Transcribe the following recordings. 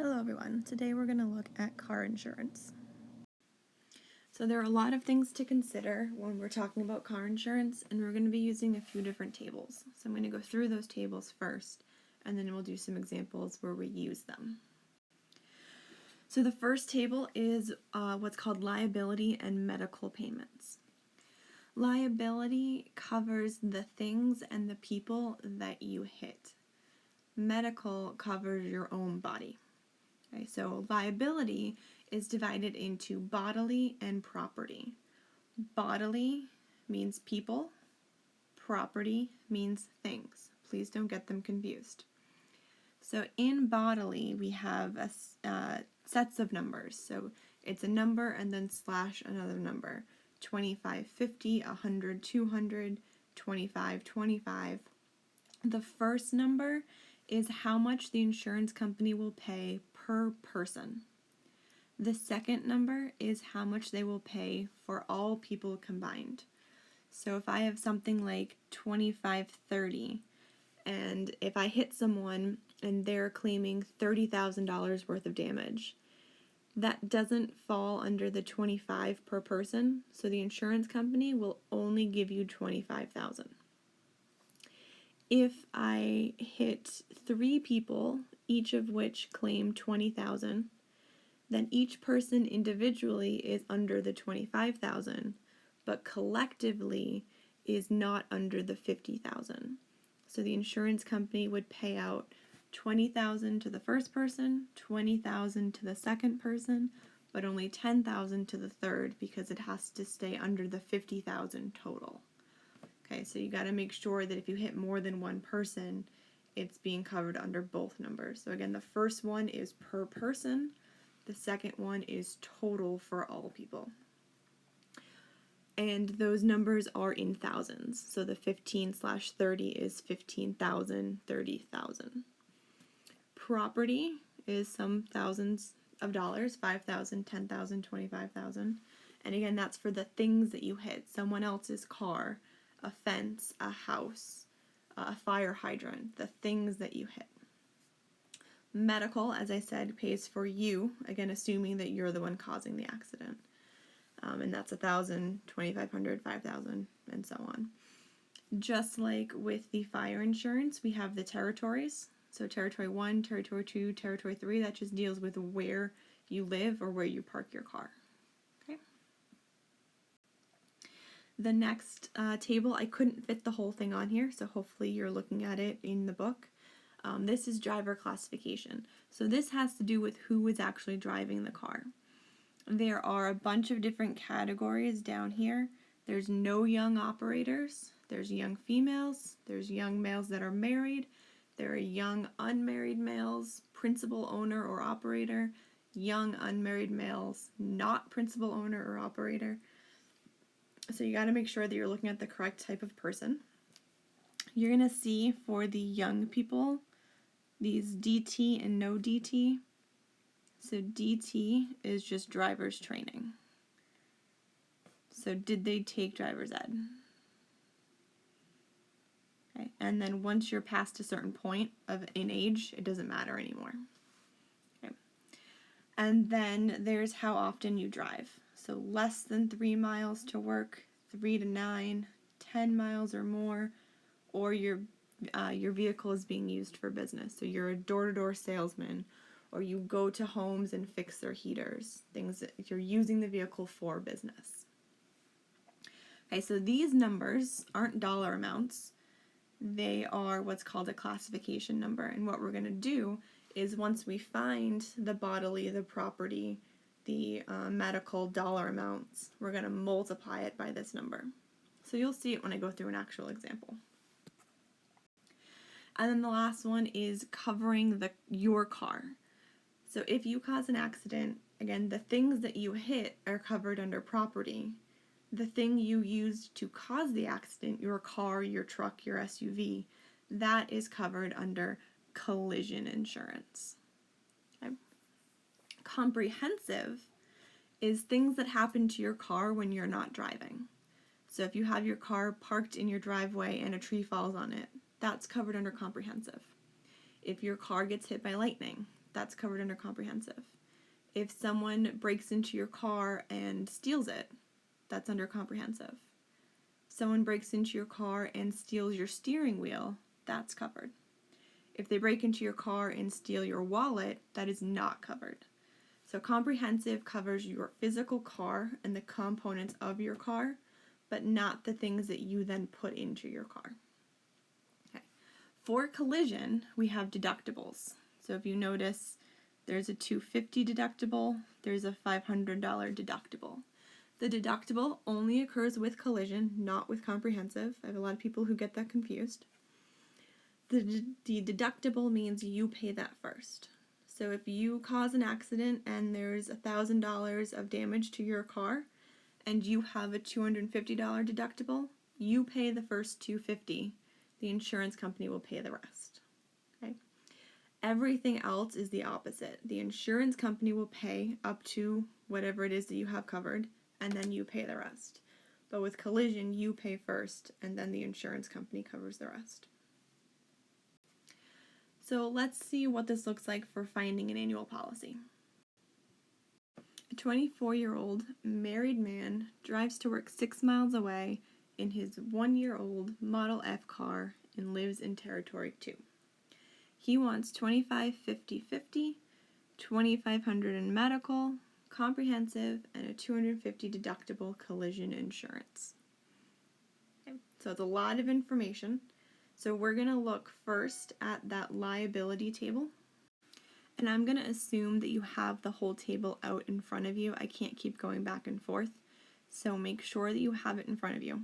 Hello everyone. Today we're going to look at car insurance. So there are a lot of things to consider when we're talking about car insurance, and we're going to be using a few different tables. So I'm going to go through those tables first, and then we'll do some examples where we use them. So the first table is what's called liability and medical payments. Liability covers the things and the people that you hit. Medical covers your own body. Okay, so liability is divided into bodily and property. Bodily means people, property means things. Please don't get them confused. So in bodily, we have sets of numbers. So it's a number and then slash another number. 25, 50, 100, 200, 25, 25. The first number is how much the insurance company will pay per person. The second number is how much they will pay for all people combined. So if I have something like 2530, and if I hit someone and they're claiming $30,000 worth of damage, that doesn't fall under the 25 per person, so the insurance company will only give you 25,000. If I hit 3 people, each of which claim 20,000, then each person individually is under the 25,000, but collectively is not under the 50,000. So the insurance company would pay out 20,000 to the first person, 20,000 to the second person, but only 10,000 to the third because it has to stay under the 50,000 total. Okay, so you got to make sure that if you hit more than one person, it's being covered under both numbers. So again, the first one is per person. The second one is total for all people. And those numbers are in thousands. So the 15/30 is 15,000, 30,000. Property is some thousands of dollars, 5,000, 10,000, 25,000. And again, that's for the things that you hit. Someone else's car, a fence, a house, a fire hydrant, the things that you hit. Medical, as I said, pays for you, again assuming that you're the one causing the accident. And that's 1,000, 2,500, 5,000, and so on. Just like with the fire insurance, we have the territories. So territory 1, territory 2, territory 3, that just deals with where you live or where you park your car. The next table, I couldn't fit the whole thing on here, so hopefully you're looking at it in the book. This is driver classification. So this has to do with who is actually driving the car. There are a bunch of different categories down here. There's no young operators, there's young females, there's young males that are married, there are young unmarried males, principal owner or operator, young unmarried males, not principal owner or operator. So you got to make sure that you're looking at the correct type of person. You're going to see for the young people, these DT and no DT. So DT is just driver's training. So did they take driver's ed? Okay. And then once you're past a certain point in age, it doesn't matter anymore. Okay. And then there's how often you drive. So less than 3 miles to work, 3 to 9, 10 miles or more, or your vehicle is being used for business. So you're a door-to-door salesman, or you go to homes and fix their heaters, things that you're using the vehicle for business. Okay, so these numbers aren't dollar amounts. They are what's called a classification number. And what we're going to do is once we find the bodily, the property, the medical dollar amounts, we're going to multiply it by this number. So you'll see it when I go through an actual example. And then the last one is covering your car. So if you cause an accident, again, the things that you hit are covered under property. The thing you used to cause the accident, your car, your truck, your SUV, that is covered under collision insurance. Okay. Comprehensive is things that happen to your car when you're not driving. So if you have your car parked in your driveway and a tree falls on it, that's covered under comprehensive. If your car gets hit by lightning, that's covered under comprehensive. If someone breaks into your car and steals it, that's under comprehensive. Someone breaks into your car and steals your steering wheel, that's covered. If they break into your car and steal your wallet, that is not covered. So comprehensive covers your physical car and the components of your car, but not the things that you then put into your car. Okay. For collision, we have deductibles. So if you notice, there's a $250 deductible, there's a $500 deductible. The deductible only occurs with collision, not with comprehensive. I have a lot of people who get that confused. The deductible means you pay that first. So if you cause an accident and there's $1,000 of damage to your car and you have a $250 deductible, you pay the first $250. The insurance company will pay the rest. Okay? Everything else is the opposite. The insurance company will pay up to whatever it is that you have covered, and then you pay the rest. But with collision, you pay first, and then the insurance company covers the rest. So let's see what this looks like for finding an annual policy. A 24-year-old married man drives to work 6 miles away in his 1-year-old Model F car and lives in Territory 2. He wants $2,550, $2,500 in medical, comprehensive, and a $250 deductible collision insurance. Okay. So it's a lot of information. So we're going to look first at that liability table. And I'm going to assume that you have the whole table out in front of you. I can't keep going back and forth. So make sure that you have it in front of you.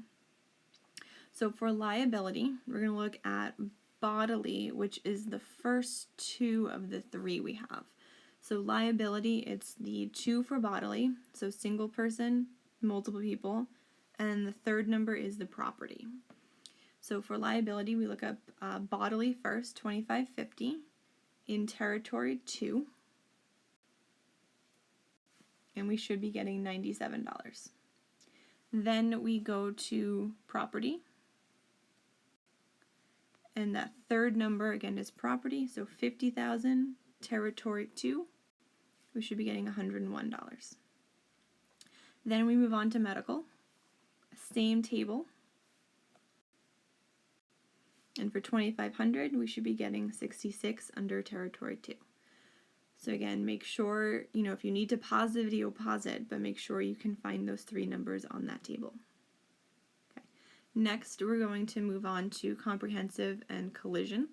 So for liability, we're going to look at bodily, which is the first two of the three we have. So liability, it's the 2 for bodily, so single person, multiple people, and the third number is the property. So for liability, we look up bodily first, $2,550, in Territory 2, and we should be getting $97. Then we go to property, and that third number again is property, so $50,000, Territory 2, we should be getting $101. Then we move on to medical, same table, and for $2,500 we should be getting $66 under Territory 2. So again, make sure, if you need to pause the video, pause it, but make sure you can find those three numbers on that table. Okay. Next, we're going to move on to comprehensive and collision.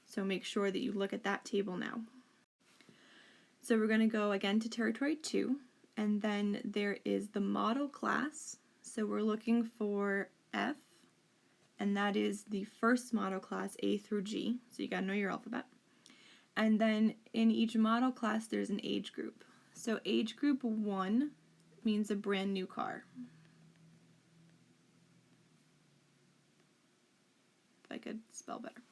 So make sure that you look at that table now. So we're going to go again to Territory 2, and then there is the model class. So we're looking for F, and that is the first model class, A through G. So you got to know your alphabet. And then in each model class, there's an age group. So age group 1 means a brand new car. If I could spell better.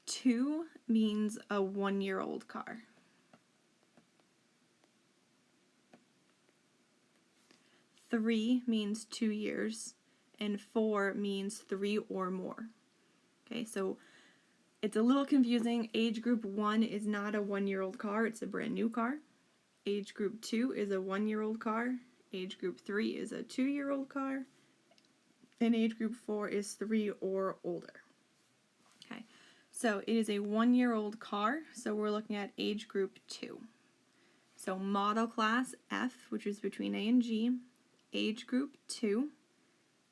2 means a 1-year-old car. 3 means 2 years, and 4 means 3 or more. Okay, so it's a little confusing. Age group 1 is not a 1-year-old car, it's a brand new car. Age group 2 is a 1-year-old car. Age group 3 is a 2-year-old car. And age group 4 is 3 or older. Okay, so it is a 1-year-old car, so we're looking at age group 2. So model class F, which is between A and G, age group 2,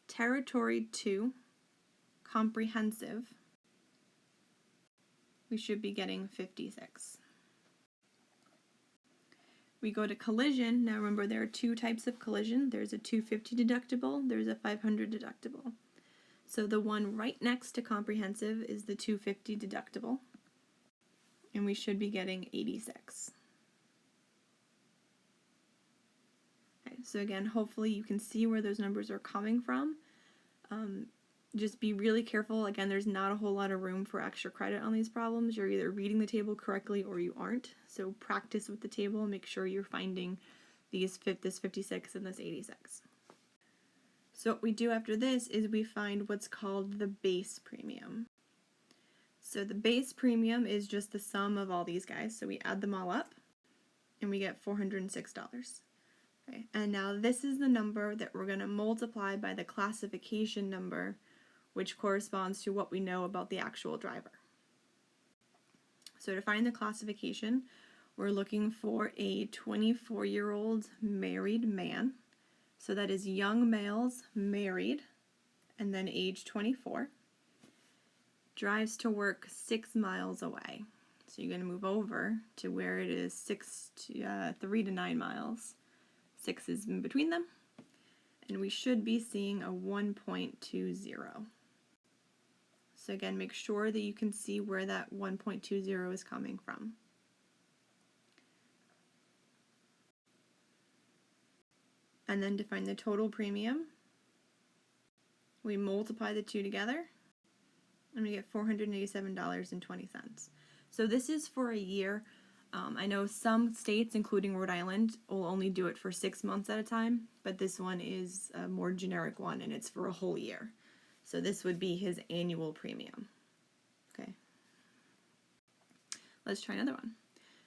Territory 2, comprehensive, we should be getting 56. We go to collision. Now remember, there are 2 types of collision. There's a $250 deductible, there's a $500 deductible. So the one right next to comprehensive is the $250 deductible, and we should be getting 86. So again, hopefully you can see where those numbers are coming from. Just be really careful. Again, there's not a whole lot of room for extra credit on these problems. You're either reading the table correctly or you aren't. So practice with the table and make sure you're finding this 56 and this 86. So what we do after this is we find what's called the base premium. So the base premium is just the sum of all these guys. So we add them all up and we get $406. Okay. And now this is the number that we're going to multiply by the classification number, which corresponds to what we know about the actual driver. So to find the classification, we're looking for a 24-year-old married man. So that is young males married and then age 24. Drives to work 6 miles away. So you're going to move over to where it is 3 to 9 miles. 6 is in between them. And we should be seeing a 1.20. So again, make sure that you can see where that 1.20 is coming from. And then to find the total premium, we multiply the two together and we get $487.20. So this is for a year. I know some states, including Rhode Island, will only do it for 6 months at a time, but this one is a more generic one and it's for a whole year. So this would be his annual premium. Okay. Let's try another one.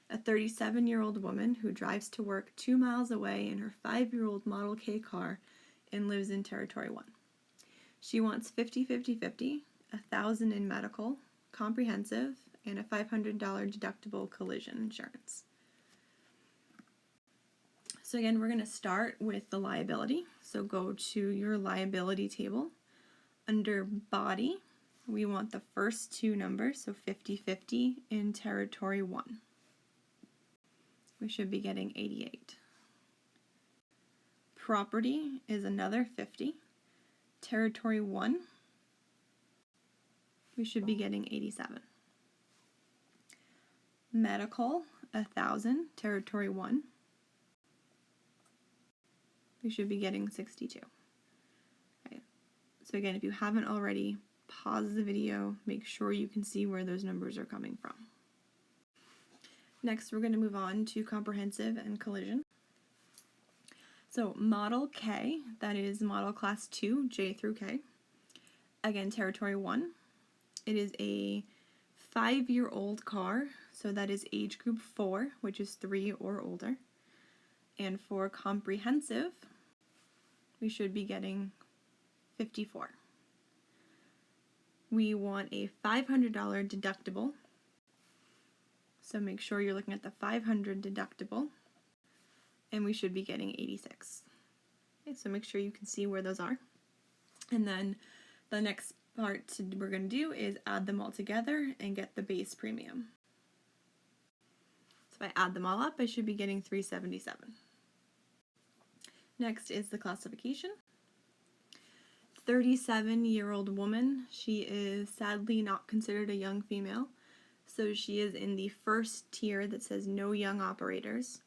A 37-year-old woman who drives to work 2 miles away in her 5-year-old Model K car and lives in Territory 1. She wants 50-50-50, $1,000 in medical, comprehensive, and a $500 deductible collision insurance. So again, we're going to start with the liability. So go to your liability table. Under body, we want the first two numbers, so 50-50 in Territory 1. We should be getting 88. Property is another 50. Territory 1, we should be getting 87. Medical, 1,000, Territory 1. We should be getting 62. Okay. So again, if you haven't already, pause the video, make sure you can see where those numbers are coming from. Next, we're going to move on to comprehensive and collision. So Model K, that is Model Class 2, J through K. Again, Territory 1. It is a 5-year-old car, so that is age group 4, which is 3 or older. And for comprehensive, we should be getting 54. We want a $500 deductible, so make sure you're looking at the $500 deductible, and we should be getting 86. Okay, so make sure you can see where those are. And then the next part we're going to do is add them all together and get the base premium. So if I add them all up, I should be getting 377. Next is the classification. 37-year-old woman. She is sadly not considered a young female. So she is in the first tier that says no young operators.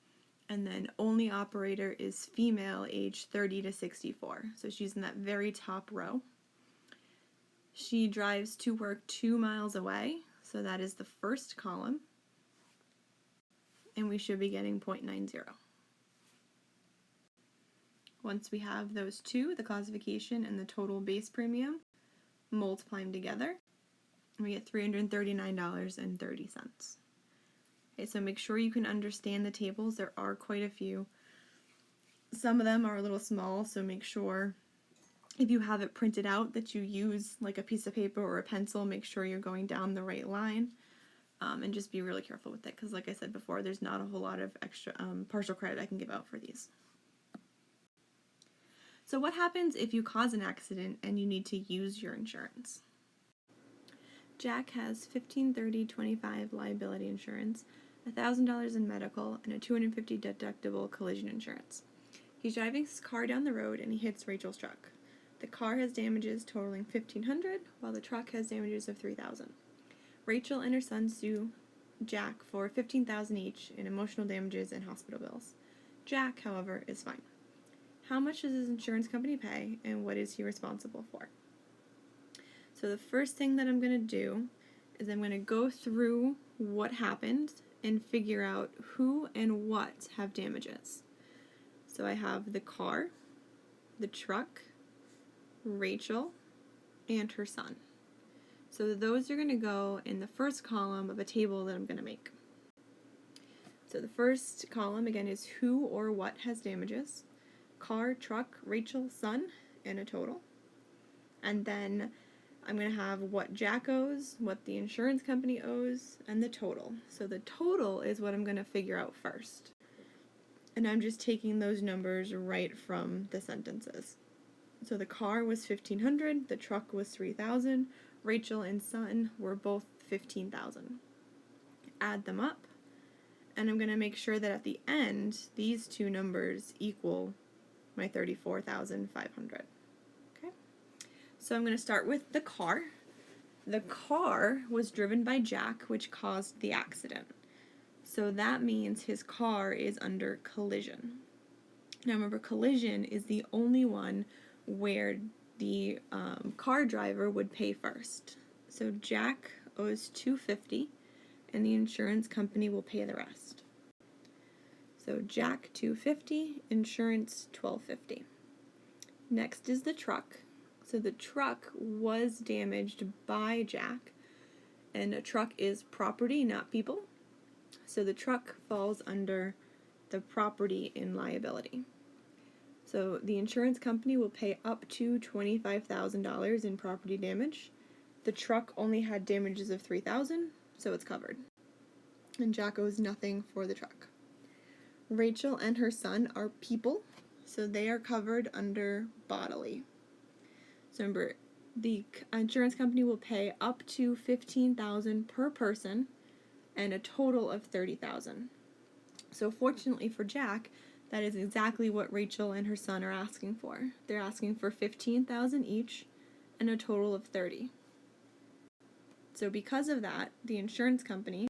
And then only operator is female, age 30 to 64. So she's in that very top row. She drives to work 2 miles away. So that is the first column. And we should be getting 0.90. Once we have those two, the classification and the total base premium, multiply them together, and we get $339.30. Okay, so make sure you can understand the tables. There are quite a few. Some of them are a little small, so make sure if you have it printed out that you use like a piece of paper or a pencil. Make sure you're going down the right line, and just be really careful with it because like I said before, there's not a whole lot of extra partial credit I can give out for these. So what happens if you cause an accident and you need to use your insurance? Jack has $15/30/25 liability insurance, $1,000 in medical, and a $250 deductible collision insurance. He's driving his car down the road and he hits Rachel's truck. The car has damages totaling $1,500, while the truck has damages of $3,000. Rachel and her son sue Jack for $15,000 each in emotional damages and hospital bills. Jack, however, is fine. How much does his insurance company pay, and what is he responsible for? So the first thing that I'm going to do is I'm going to go through what happened and figure out who and what have damages. So I have the car, the truck, Rachel, and her son. So those are going to go in the first column of a table that I'm going to make. So the first column, again, is who or what has damages. Car, truck, Rachel, son, and a total. And then I'm going to have what Jack owes, what the insurance company owes, and the total. So the total is what I'm going to figure out first. And I'm just taking those numbers right from the sentences. So the car was $1,500, the truck was $3,000, Rachel and son were both $15,000. Add them up, and I'm going to make sure that at the end, these two numbers equal my $34,500. Okay? So I'm going to start with the car. The car was driven by Jack, which caused the accident. So that means his car is under collision. Now remember, collision is the only one where the car driver would pay first. So Jack owes $250, and the insurance company will pay the rest. So Jack $250, insurance $1,250. Next is the truck. So the truck was damaged by Jack, and a truck is property, not people. So the truck falls under the property in liability. So the insurance company will pay up to $25,000 in property damage. The truck only had damages of $3,000, so it's covered. And Jack owes nothing for the truck. Rachel and her son are people, so they are covered under bodily. So remember, the insurance company will pay up to $15,000 per person and a total of $30,000. So fortunately for Jack, that is exactly what Rachel and her son are asking for. They're asking for $15,000 each and a total of $30,000. So because of that, the insurance company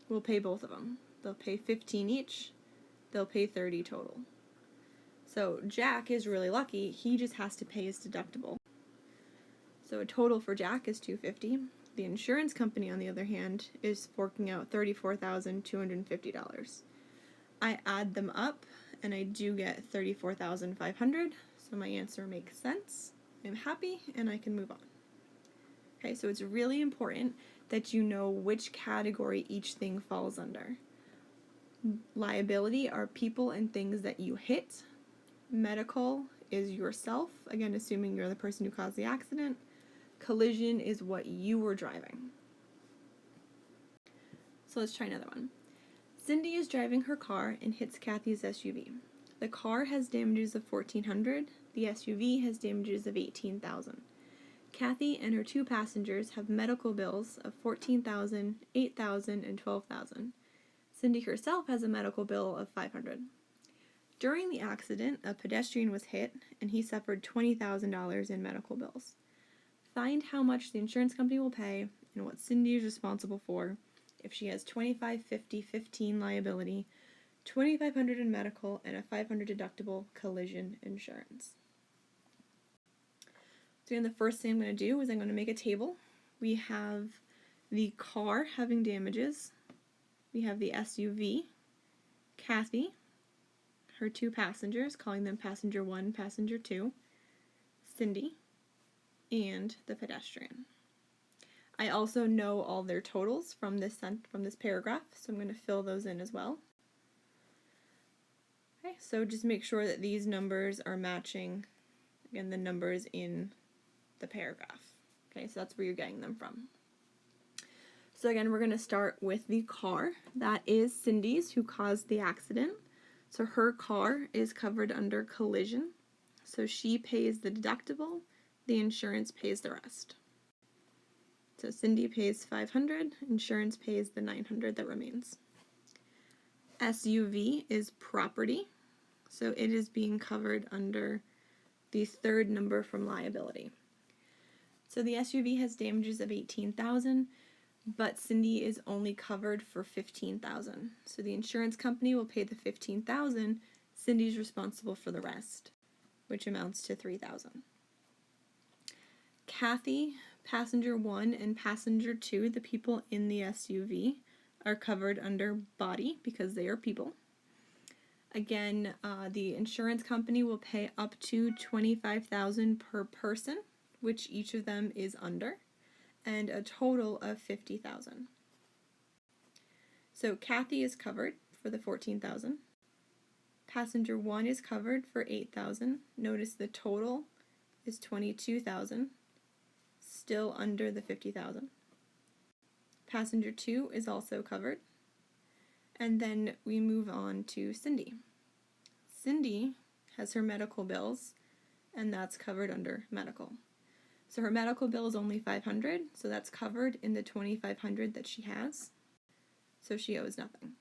will pay both of them. They'll pay $15,000 each. They'll pay $30,000 total. So Jack is really lucky. He just has to pay his deductible. So a total for Jack is $250. The insurance company, on the other hand, is forking out $34,250. I add them up, and I do get $34,500, so my answer makes sense. I'm happy, and I can move on. Okay, so it's really important that you know which category each thing falls under. Liability are people and things that you hit. Medical is yourself, again, assuming you're the person who caused the accident. Collision is what you were driving. So let's try another one. Cindy is driving her car and hits Kathy's SUV. The car has damages of $1,400. The SUV has damages of $18,000. Kathy and her two passengers have medical bills of $14,000, $8,000, and $12,000. Cindy herself has a medical bill of $500. During the accident, a pedestrian was hit, and he suffered $20,000 in medical bills. Find how much the insurance company will pay and what Cindy is responsible for if she has $25, $50, $15 liability, $2,500 in medical, and a $500 deductible collision insurance. So again, the first thing I'm going to do is I'm going to make a table. We have the car having damages. We have the SUV, Kathy, her two passengers, calling them passenger 1, passenger 2, Cindy, and the pedestrian. I also know all their totals from this paragraph, so I'm going to fill those in as well. Okay, so just make sure that these numbers are matching, again, the numbers in the paragraph. Okay, so that's where you're getting them from. So again, we're going to start with the car. That is Cindy's, who caused the accident. So her car is covered under collision. So she pays the deductible, the insurance pays the rest. So Cindy pays $500, insurance pays the $900 that remains. SUV is property, so it is being covered under the third number from liability. So the SUV has damages of $18,000, but Cindy is only covered for $15,000. So the insurance company will pay the $15,000, Cindy's responsible for the rest, which amounts to $3,000. Kathy, passenger 1 and passenger 2, the people in the SUV, are covered under body because they are people. Again, the insurance company will pay up to $25,000 per person, which each of them is under, and a total of $50,000. So Kathy is covered for the $14,000. Passenger 1 is covered for $8,000. Notice the total is $22,000, still under the $50,000. Passenger 2 is also covered. And then we move on to Cindy. Cindy has her medical bills, and that's covered under medical. So her medical bill is only $500, so that's covered in the $2,500 that she has. So she owes nothing.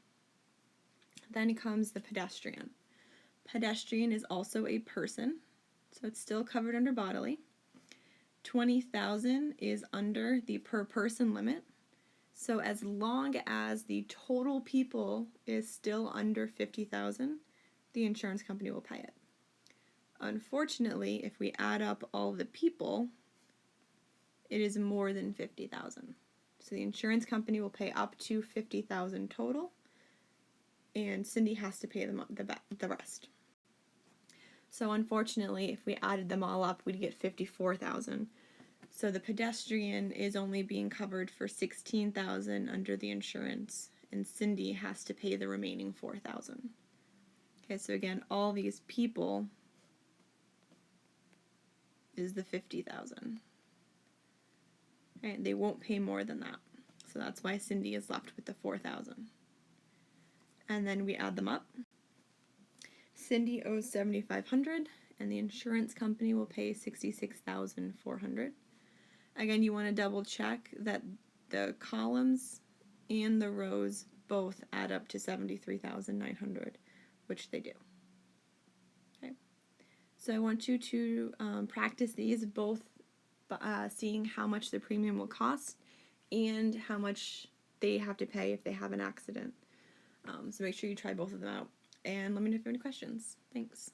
Then comes the pedestrian. Pedestrian is also a person, so it's still covered under bodily. $20,000 is under the per person limit. So as long as the total people is still under 50,000, the insurance company will pay it. Unfortunately, if we add up all the people, it is more than 50,000. So the insurance company will pay up to 50,000 total, and Cindy has to pay the rest. So unfortunately, if we added them all up, we'd get 54,000. So the pedestrian is only being covered for 16,000 under the insurance, and Cindy has to pay the remaining 4,000. Okay, so again, all these people is the 50,000. Right, they won't pay more than that. So that's why Cindy is left with the 4,000. And then we add them up. Cindy owes $7,500, and the insurance company will pay $66,400. Again, you want to double check that the columns and the rows both add up to $73,900, which they do. Okay. So I want you to practice these, both seeing how much the premium will cost and how much they have to pay if they have an accident. So make sure you try both of them out, and let me know if you have any questions. Thanks.